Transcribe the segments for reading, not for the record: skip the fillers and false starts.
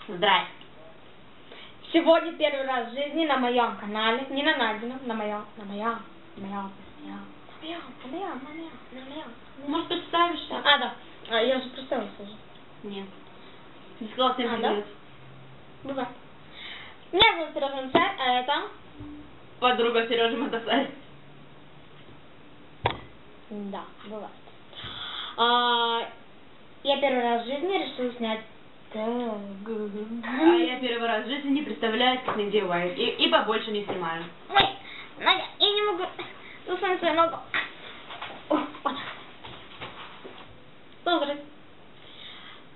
Здрасте. Сегодня первый раз в жизни на моем канале, не на Надином, на моем. Может, представишься? А, да. Я же представилась уже. Нет. Ты сказала всем привет. Да? Бывает. Меня зовут Сережа Мотосай, а это... Подруга Сережи Мотосай. Да, бывает. Я первый раз в жизни решила снять тег. А я первый раз в жизни не представляю, как мне делают. И побольше не снимаю. Ой, Надя, я не могу засунуть свою ногу. Смотри.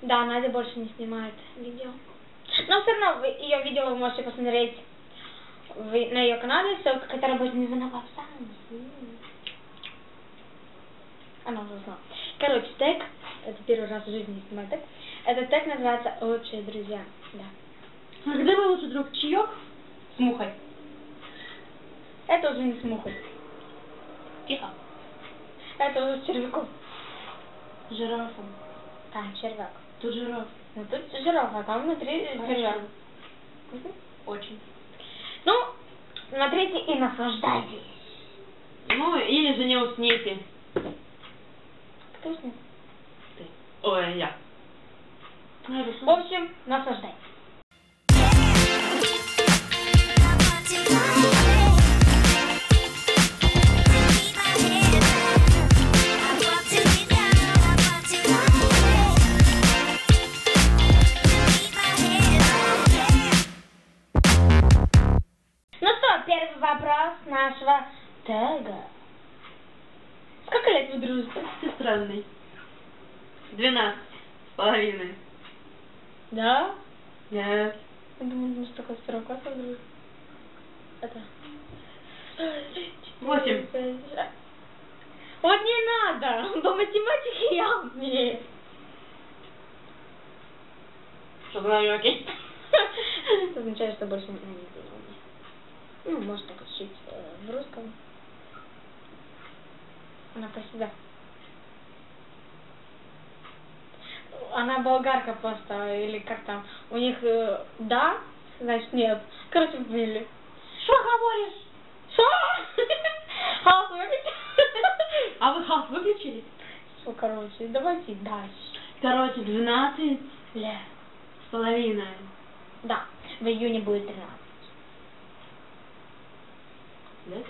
Да, Надя больше не снимает видео. Но все равно вы ее видео вы можете посмотреть на ее канале, ссылка, которая будет внизу в описании. Она уже знала. Короче, тег, это первый раз в жизни снимаю тег. Этот тег называется «Лучшие друзья». Да. А где мой лучший друг? Чаек? С мухой. Это уже не с мухой. Тихо. Это уже с червяком. Жирафом. Там червяк. Тут жираф. Ну тут жираф, а там внутри червяк. Очень. Ну, смотрите и наслаждайтесь. Ну, или же не усните. Кто уснет? Ты. Ой, я. В общем, наслаждайтесь. Ну что, первый вопрос нашего тега. Сколько лет вы дружите? Ты странный. 12,5. Да? Нет. Я думаю, мы столько с первого класса дружим. Это... 8. Вот не надо! По математике я умею. Что знаю, окей? Это означает, что больше не умею. Ну, может так учить в русском. Она по себе. Она болгарка просто, или как там, у них да, значит нет. Короче, были. Что говоришь? Что? Хаос выключили? А вы хаос выключили? Что, короче, давайте дальше. Короче, 12 Лет. с половиной. Да, в июне будет 13. Лет?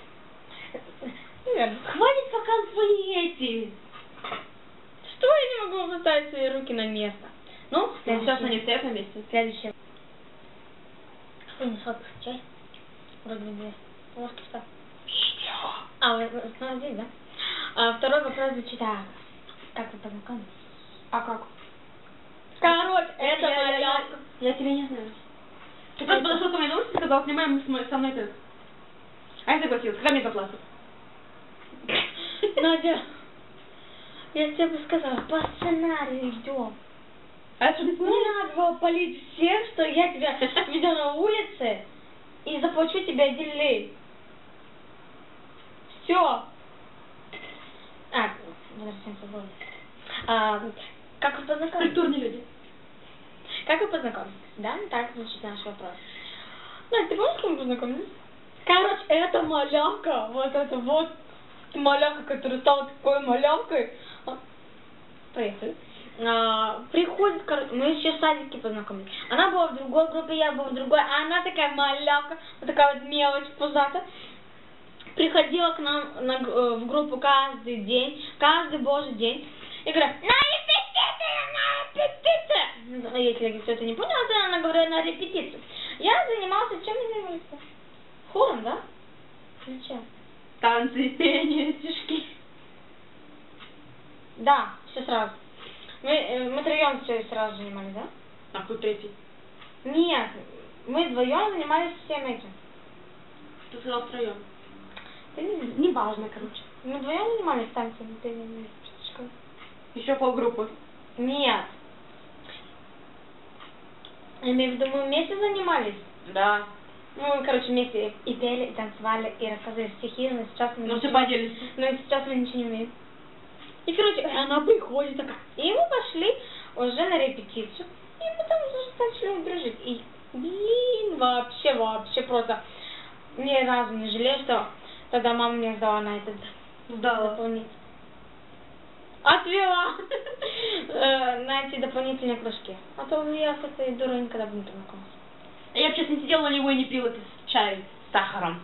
Наверное. Хватит показывать эти. Что я не могу поставить свои руки на место? Ну, Сейчас они стоят на месте. Следующее. Что не сладкий чай? Вроде бы две ложки что? А, вы здесь, да? Второй вопрос звучит так. Как вы познакомились? А как? Короче, это моя... Я тебя не знаю. Ты просто подошел ко мне на улице и сказал, снимаем со мной тест. А я согласилась. Когда мне заплатят? Надя, я тебе бы сказала, по сценарию идем. А это Не надо было палить всех, что я тебя веду на улице и заплачу тебе 1 лей. Все. Возвращаемся в как вы познакомились? культурные люди. Как вы познакомились? Да, так звучит наш вопрос. Надь, ты помнишь, как мы познакомились? Короче, это малявка, вот это вот малявка, которая стала такой малявкой. Поехали. Приходит, короче, мы еще в садике познакомились. Она была в другой группе, я была в другой, а она такая малявка, вот такая вот мелочь пузатая. Приходила к нам в группу каждый день, каждый божий день. И говорит, на репетицию! Если кто-то не понял, то она говорила на репетицию. Я занимался, чем я занимался? Хором, да? Зачем? Танцы, пение, стишки. Да, все сразу. Мы троем все сразу занимались, да? А кто третий? Нет, мы вдвоем занимались всем этим. Ты сказал втроем. Да не важно, короче. Мы вдвоем занимались танцами, пением, стишками. Еще полгруппы. Нет. Я имею в виду, мы вместе занимались. Да. Ну, короче, вместе и пели, и танцевали, и рассказывали стихи, но сейчас мы... Ну, все поделись. Но сейчас мы ничего не умеем. И, короче, она приходит такая. И мы пошли уже на репетицию. И потом уже начали дружить. просто ни разу не жалею, что тогда мама мне сдала на этот дополнительный. Отвела на эти дополнительные кружки. А то я с этой дурой никогда бы не познакомилась. Я бы, честно, сидела на него и не пила этот чай с сахаром.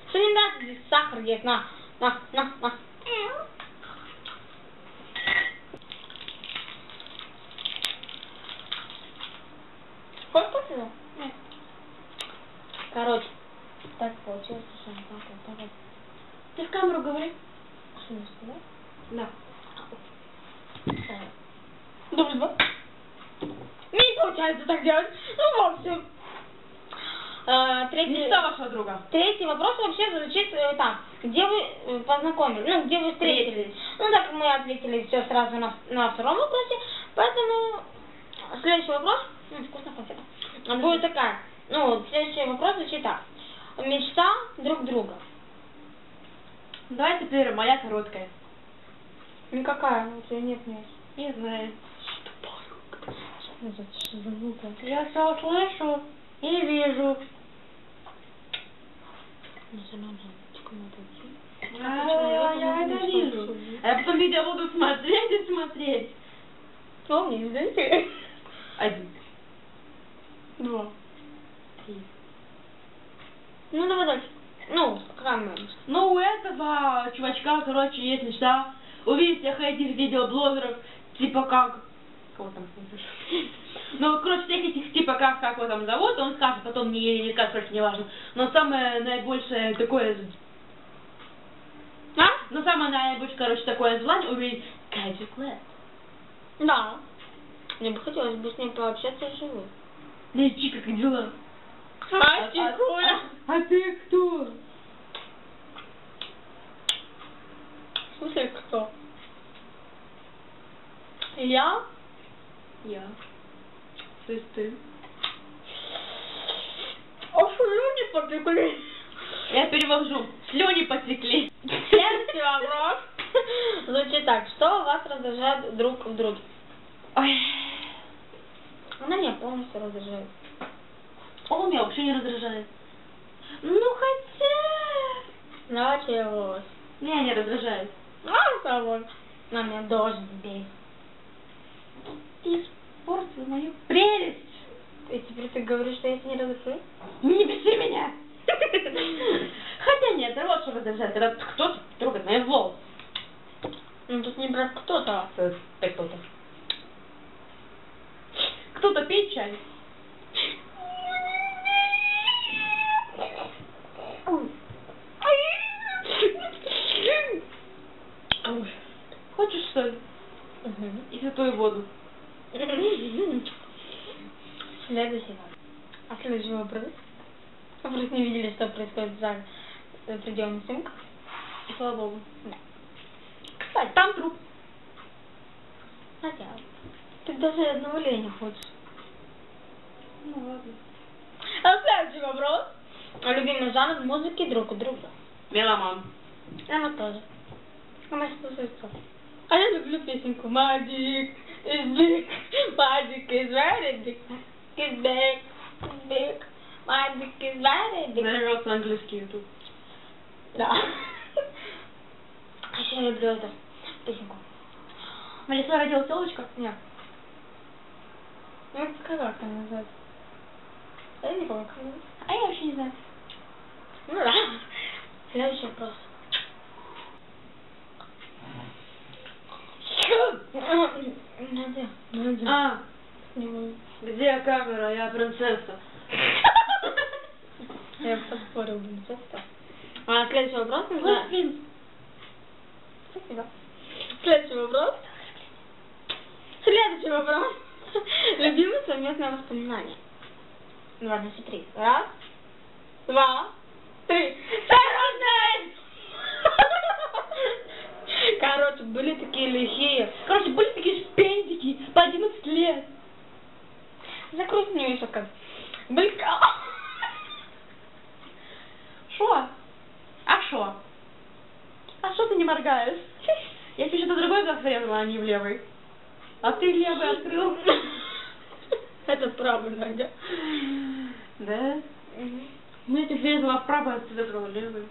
Что не надо, здесь сахар есть, на. Хочешь кофе? Нет. Короче, так получилось, что так вот. Ты в камеру говори. Что не сказать? Да. Дружба. Не получается так делать. Ну, в общем. Мечта вашего друга. Третий вопрос вообще звучит так. Где вы познакомились? Ну, где вы встретились? Ну, так мы ответили все сразу на втором вопросе. Поэтому следующий вопрос. Вкусная конфета. Будет такая. Ну, следующий вопрос звучит так. Мечта друг друга. Давай теперь моя короткая. Никакая, у тебя нет мест. Не знаю. Что за звук? Я все слышу и вижу. Я это вижу. А я потом видео буду смотреть и смотреть. Что мне извините? 1, 2, 3. Ну, давай дальше. Ну, какая моя мечта? Ну, у этого чувачка, короче, есть мечта увидеть всех этих видеоблогеров, типа как... Кого там смотришь? Ну, короче, всех этих типа как его там зовут, он скажет, потом не или как, короче, не важно. Но самое наибольшее такое... Ну, самое наибольшее, короче, такое желание увидеть Кэти Клэп. Да. Мне бы хотелось бы с ней пообщаться вживую. Лечи, как дела? А ты кто? В смысле, кто? Я? Я. То есть ты. А слюни потекли. Я перевожу. Слюни потекли. Следующий вопрос звучит так. Что вас раздражает друг в друге? Ой. Она меня полностью раздражает. Он меня вообще не раздражает. Ну хотя... Началось. Меня не раздражает. А, собой. Она меня должен бесить. Ты испортил мою прелесть. И теперь ты говоришь, что я тебя не раздражаю? Не беси меня. Хотя нет, да вот что раздражает. Когда кто-то трогает мои волосы. Ну тут не про кто-то. Кто-то. Кто-то пьет чай. Хочешь соль? И святую воду. Следующий. А следующий вопрос. Вы просто не видели, что происходит за пределами сумка. И слава богу. Да. Кстати, там труп. Хотя. Ты даже одного леня хочешь. Ну ладно. А следующий вопрос. Любимый жанр музыки друг у друга. Меломан. Она тоже. Она слушает все. А я люблю песенку Magic is big, Magic is very big, is big, is big, Magic is very big. Наверное, английский ютуб. Да. А еще я люблю эту песенку. Малиса родила телочка? Нет. Ну, как она называется? Я не помню, как она называется. А я вообще не знаю. Ну да. Следующий вопрос. А, где камера? Я принцесса. Я поспорил, принцесса. А следующий вопрос? Спасибо. Следующий вопрос. Следующий вопрос. Любимое совместное воспоминание. Ну ладно, смотри. 1, 2, 3. Дорожный! Короче, были такие лихие. Короче, были такие шпендики по 11 лет. Закрути мне еще как. Были... Шо? А шо? А что ты не моргаешь? Я тебе что-то другой глаз врезала, а не в левый. А ты левый открыл. Это правда, Надя. Да? Мы теперь этого вправо закрыла левый.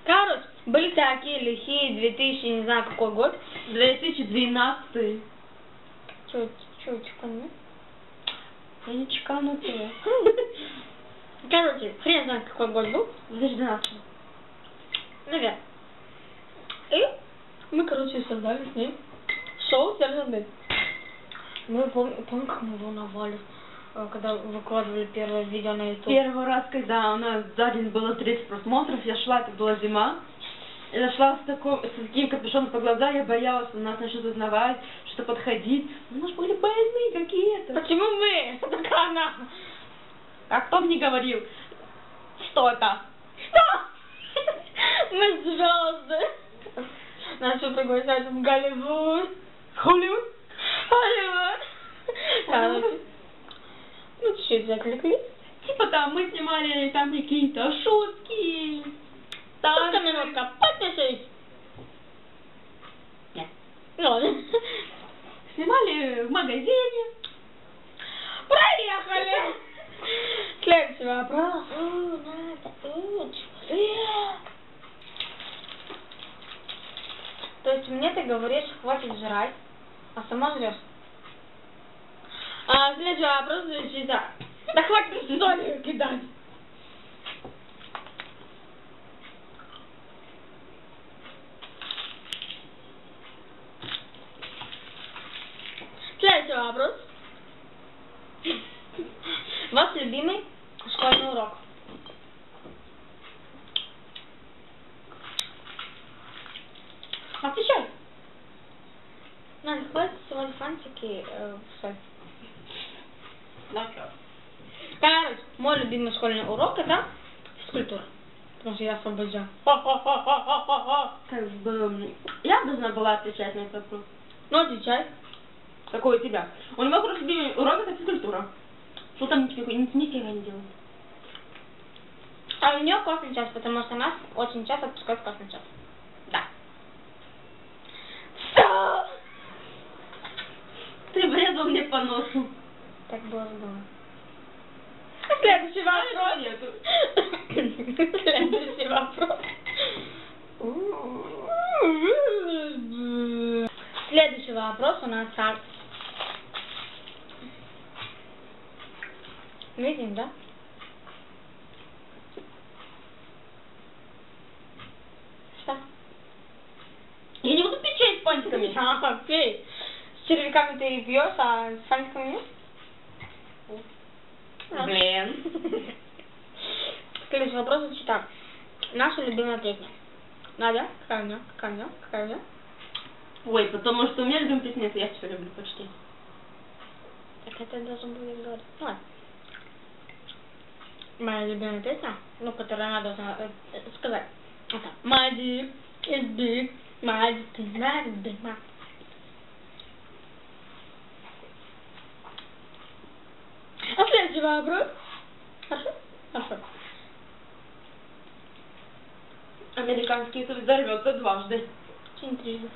Короче, были такие лихие 2000, не знаю какой год. 2012. Чё, чекану? Я не чеканутая. Короче, хрен знает какой год был. 2012. Наверное. И мы, короче, создали с ней шоу «Сержант». Мы помню, как мы волновались, когда выкладывали первое видео на YouTube. Первый раз, когда у нас за день было 30 просмотров, я шла, это была зима. Я шла с таким капюшоном по глаза, я боялась, что нас начнут узнавать, что подходить. Ну, может, были больные какие-то. Почему мы? Так она. А кто мне говорил? Что-то. Что? Мы звезды. Нас что приглашают в Голливуд? Холливуд? Холливуд. Короче. Ну, чуть-чуть закликли. Типа там мы снимали там какие-то шутки. Только минутка, подпишись. Нет. Ну ладно. Снимали в магазине. Проехали. Следующий вопрос. Человек. То есть мне ты говоришь, хватит жрать, а сама жрешь. Следующий вопрос звучит так. Да хватит историю кидать. Следующий вопрос. Ваш любимый школьный урок? Отвечай. Надо хватит сегодня фантики в сайт. Короче, мой любимый школьный урок это физкультура. Потому что я освобожден. Как бы, я должна была отвечать на этот вопрос. Ну, отвечай. Какой у тебя? У него просто любимый урок это физкультура. Что там нифига не делает. А у нее классный час, потому что нас очень часто отпускают в классный час. Да. Что? Ты врезал мне по носу. Так было здорово. Следующий вопрос. Следующий вопрос. Следующий вопрос у нас так. Видим, да? Что? Я не буду пить чай с фантиками. Пей. С червяками ты пьешь, а с фантиками нет? Блин. Следующий вопрос звучит так. Наша любимая песня. Надя, какая у меня? Какая у меня? Какая у меня? Ой, потому что у меня любимая песня, это я все люблю почти. Так это должен будет говорить. Ладно. Моя любимая песня, ну, которую она должна сказать. Это My dick is big, my dick is big. А следующий вопрос. Хорошо? Хорошо. Американский язык взорвется дважды. Очень трудно.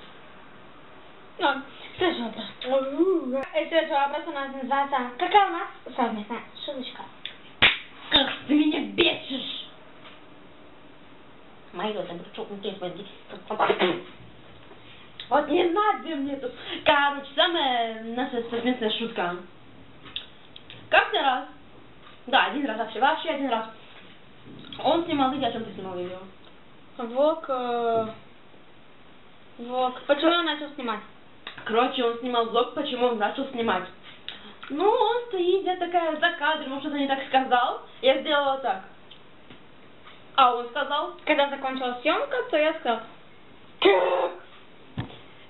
Ну, следующий вопрос. Следующий вопрос у нас называется «Какая у нас совместная шуточка?» Как ты меня бесишь! Мое забручённое води. Вот не надо мне тут. Короче, самая наша совместная шутка. Как-то раз. Да, один раз вообще один раз. Он снимал видео, о чем ты снимал видео? Вок. Почему он начал снимать? Короче, он снимал влог, почему он начал снимать. Ну, он стоит, я такая за кадром, он что-то не так сказал. Я сделала так. А он сказал. Когда закончилась съемка, то я сказала Кэк.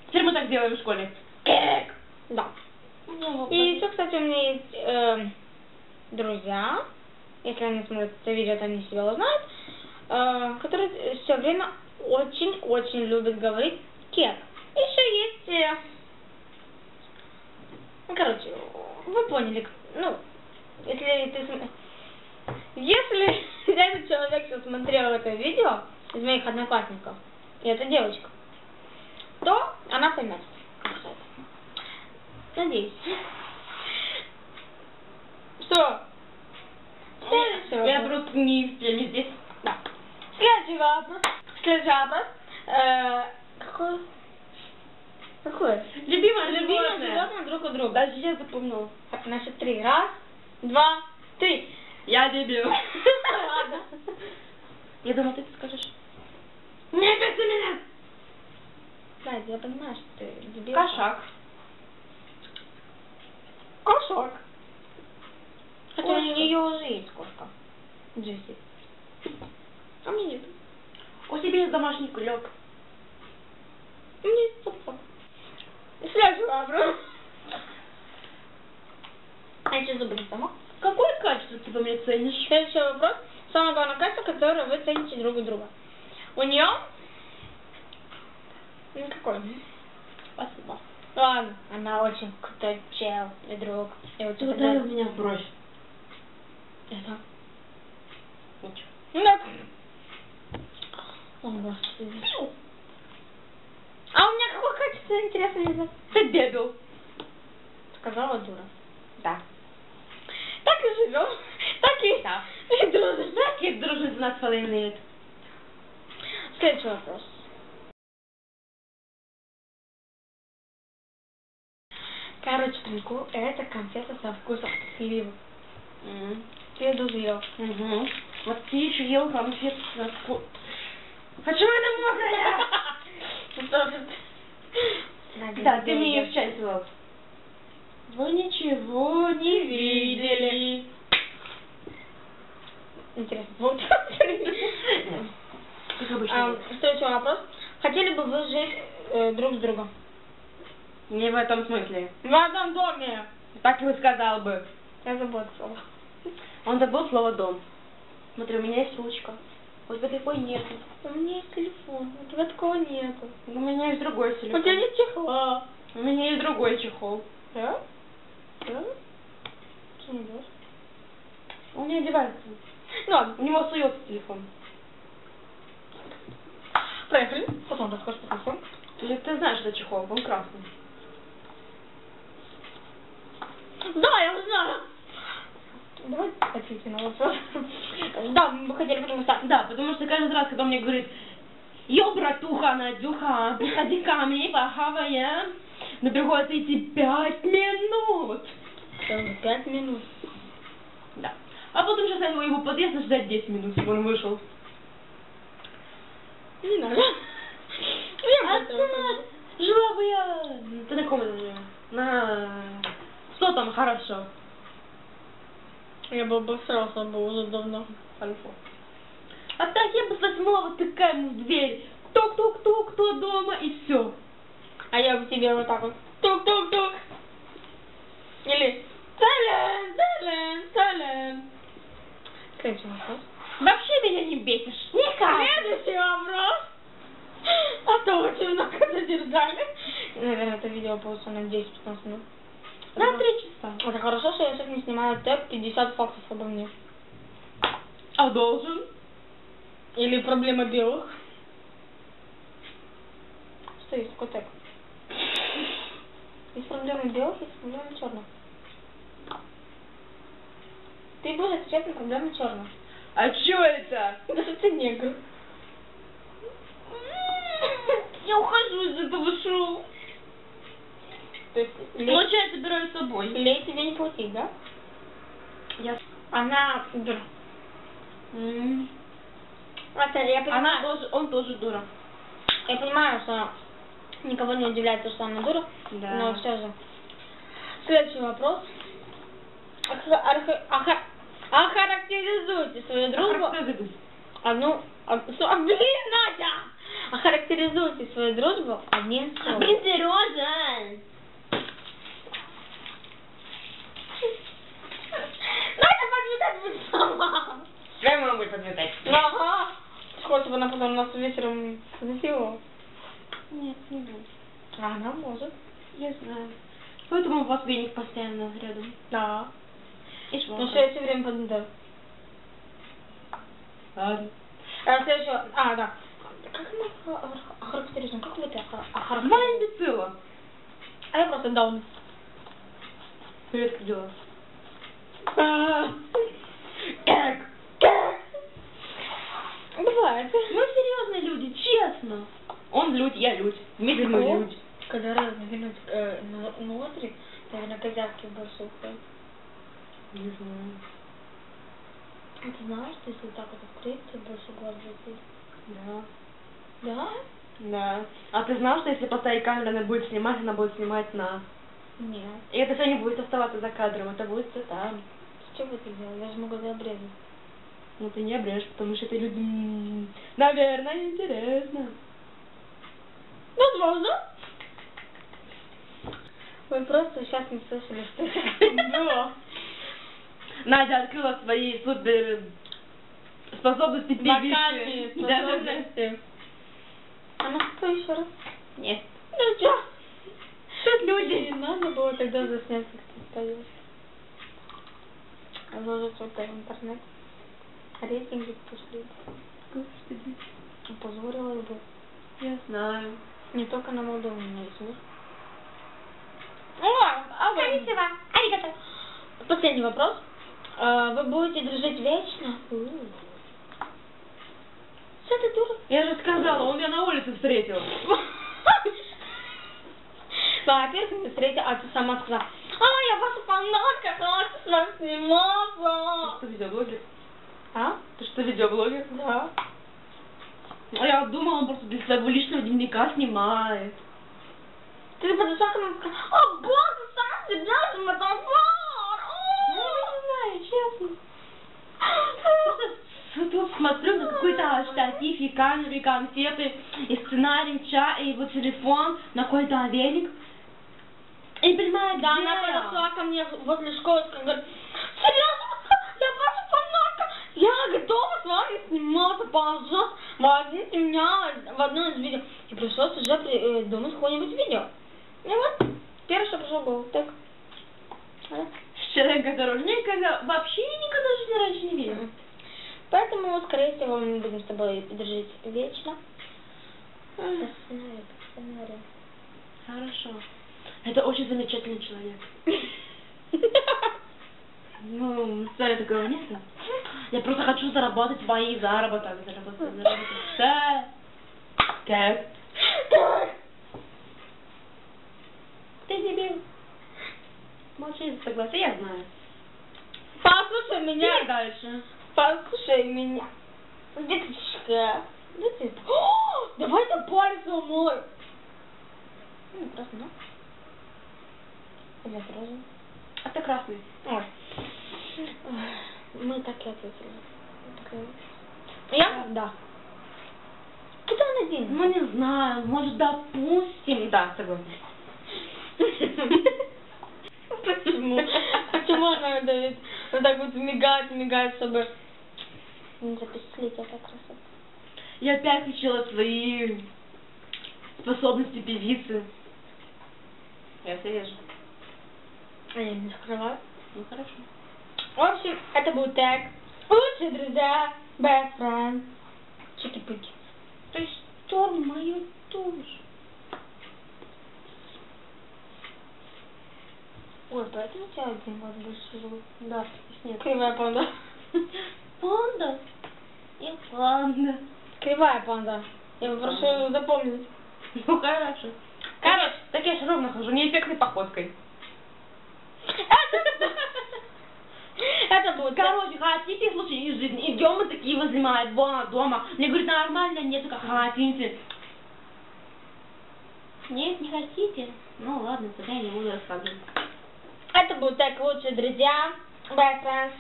Теперь мы так делаем в школе. Кэк. да. И еще, кстати, у меня есть друзья, если они смотрят это видео, то они себя узнают, которые все время очень-очень любят говорить кек. Еще есть, ну, короче, вы поняли, ну, если этот человек сейчас смотрел это видео из моих одноклассников, и это девочка, то она поймет. Надеюсь. Что? Следующий Я вопрос. просто не в теме здесь. Да. Следующий вопрос. Следующий вопрос. Какой? Какой? Любимое животное друг у друга. Даже я запомнила. Значит, 3. 1, 2, 3. Я дебил. Ладно. Я думала, ты скажешь. Нет, это меня. Надя, я понимаю, что ты дебил. Кошак. Кошак. Хотя у Кошка. нее уже есть кошка. Джесси. А мне нет. У тебя есть домашний кулек. У меня есть собака. Следующий вопрос. А я что забыла сама? Какое качество ты во мне ценишь? Следующий вопрос. Самое главное качество, которое вы цените друг у друга. У нее... Ну, какой? Спасибо. Ладно. Она очень крутой чел и друг. И вот Ты ударил меня в бровь. Это... Ничего. Нет. О, господи. А у меня какое качество, интересно, не знаю. Ты дебил. Сказала дура. Да. Так и живем. Так и... Да. И дружим. Так и дружит 12,5 лет. Следующий вопрос. Короче, Трику, это конфета со вкусом сливы. Ты тоже ел. Угу. Вот ты еще ел конфет со вкусом. Почему это мокрая? Да, ты мне ее в чай звал. Вы ничего не видели. Интересно. Вот. Как обычно. Следующий вопрос. Хотели бы вы жить друг с другом? Не в этом смысле. В одном доме. Так и сказал бы. Я забыла слово. Он забыл слово «дом». Смотри, у меня есть ручка. У тебя такой нету. У меня есть телефон. У тебя такого нету. У меня есть другой У телефон. тебя нет чехла. У меня есть другой чехол. Да? Да? Что не делаешь? Он не одевается. Ну ладно. У него суется телефон. Проехали. Потом расскажешь по телефону. Ты знаешь, что чехол, он красный. Да, я знаю. Давай ответим на вопрос. Да, мы бы хотели, потому что... Да, потому что каждый раз, когда он мне говорит: «Йо, братуха, Надюха, приходи ко мне, похаваем», мне приходится идти 5 минут. 5 минут. Да. А потом сейчас я его подъезд ждать 10 минут, чтобы он вышел. Не надо. Жила бы я... Ты на ком это жила? На... Что там хорошо? Я бы обосрался бы уже давно. Хорошо. А так я бы с 8-го тыкаем в дверь. Тук-тук-тук, кто дома, и все. А я бы тебе вот так вот. Тук-тук-тук. Или... Сален. Следующий вопрос. Вообще меня не бесишь. Никак. Следующий вопрос. А то очень много задержали. Наверное, это видео получится на 10-15 минут. На 3 часа. Это хорошо, что я сегодня снимаю тег 50 фактов обо мне. А должен? Или проблема белых. Что есть такой тег? Есть проблема белых, есть проблема черных. Ты будешь отвечать на проблему черных. А чё это? Да что ты негр. Я ухожу из этого шоу. То есть, Ночью я собираю с собой. Лей тебе не платить, да? Я... Она дура. Это, я понимаю, Она тоже, он тоже дура. я понимаю, что никого не удивляет то, что она дура, Да. но все же. Следующий вопрос. Охарактеризуйте свою дружбу. Блин, Надя! Охарактеризуйте свою дружбу одним словом. Роза! Надя подметать будет сама. Я могу подметать. Ага. Хочешь, чтобы она потом нас вечером засела? Нет, не буду. А она может. Я знаю. Поэтому у вас веник постоянно рядом. Да. И Ну что я все время подметаю. Ладно. Следующее. Да. Как мы охарактеризуем? Как вы это Два охарактеризуете? имбецила. А я просто даун. Привет, как дела? Бывает. Мы серьезные люди, честно. Он людь, я людь. Дмитрий мы людь. Когда разные винут внутри, наверное, козявки больше уходят. Не знаю. А ты знаешь, что если вот так вот открыть, то больше глаз будет? Да. Да? Да. А ты знал, что если поставить камеру, она будет снимать нас? Нет. И это все не будет оставаться за кадром, это будет все там. С чего ты делаешь? Я же могу обрезать. Ну ты не обрежешь, потому что это люди... Наверное, интересно. Возможно. Вы просто сейчас не слышали, что это было. Надя открыла свои супер способности Вокальные певицы. Да. способности. А ну что еще раз? Нет. Ну что? Тут люди. Не надо было тогда заснять, как ты стоишь. А выложить вот в интернет. Рейтинги пошли. Господи. Опозорилась бы. Я знаю. Не только на Молдову у меня есть мир. Конnichiwa. Аригато. Последний вопрос. Вы будете дружить вечно? Что ты дура? Я же сказала, он меня на улице встретил. Во-первых, не встретил, а ты сама сказала: я ваша фанатка, хочу с вами Ты сниматься. что, видеоблогер? А? Ты что, видеоблогер? Да. А я думала, он просто для своего личного дневника снимает. Ты подошла ко мне и сказала: о, боже, сам себя смотрел. Не знаю, честно. Тут смотрю на какой-то штатив, и камеру, и конфеты, и сценарий, чай, и его телефон, на какой-то велик. И не понимаю, Да, где она я? подошла ко мне возле школы и говорит: серьезно, я ваша фанатка, я готова с вами сниматься, пожалуйста, возьмите меня в одно из видео. И пришлось уже придумать какое-нибудь видео. И вот, первое, что пришло, было так. Человек, который никогда, вообще никогда в жизни раньше не видел. Поэтому, скорее всего, мы будем с тобой дружить вечно. По сценарию. Хорошо. Это очень замечательный человек. Ну, цели такого нет. Я просто хочу заработать свои заработок. Заработать. Да. Как? Ты дебил. Молчи, согласен, я знаю. Послушай меня. И дальше. Послушай меня. Деточка. Где ты? О, давай ты палец умой. Ну, просто, да? Или это розовый? А ты красный. Ой. Мы так и ответили. Я? Да. Куда он один? Ну, не знаю, может, допустим. Да, согласен. Почему? Почему она дает вот так вот мигает, чтобы не запечатлеть это красоту? Я опять включила свои способности певицы. Я все вижу. А я не скрываю. Ну, хорошо. В общем, это был тег. Лучшие друзья, best friends, чики-пуки. То есть стер мою душу. Ой, поэтому у тебя один год больше живут. Да, снег. Кривая панда. Панда. И панда. Кривая панда. Я попрошу запомнить. Ну, хорошо. Короче, так я же ровно хожу, неэффектной походкой. Это будет. Короче, хотите случай из жизни? Идем мы такие возле дома. Мне говорит, нормально, нет, как хотите. Нет, не хотите? Ну ладно, тогда я не буду рассказывать. Это будет так: лучшие друзья, best friends,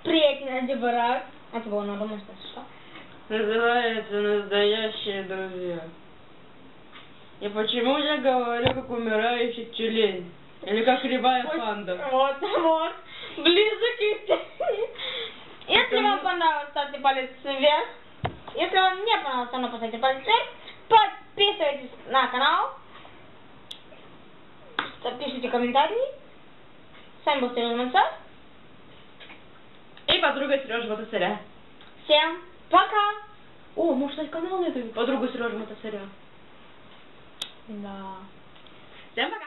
приятель антибрак. Это было на дома, что? Называется настоящие друзья. И почему я говорю, как умирающий тюлень? Или как кривая панда? Вот. Ближе к истине. Если вам понравилось, ставьте палец вверх. Если вам не понравилось, то поставьте палец вверх. Подписывайтесь на канал. Пишите комментарии. С вами был Сережа Манцов. И подруга Сережа Мотосыря. Всем пока. О, может стать канал на ютубе? Подруга Сережа Мотосыря. Да. Всем пока.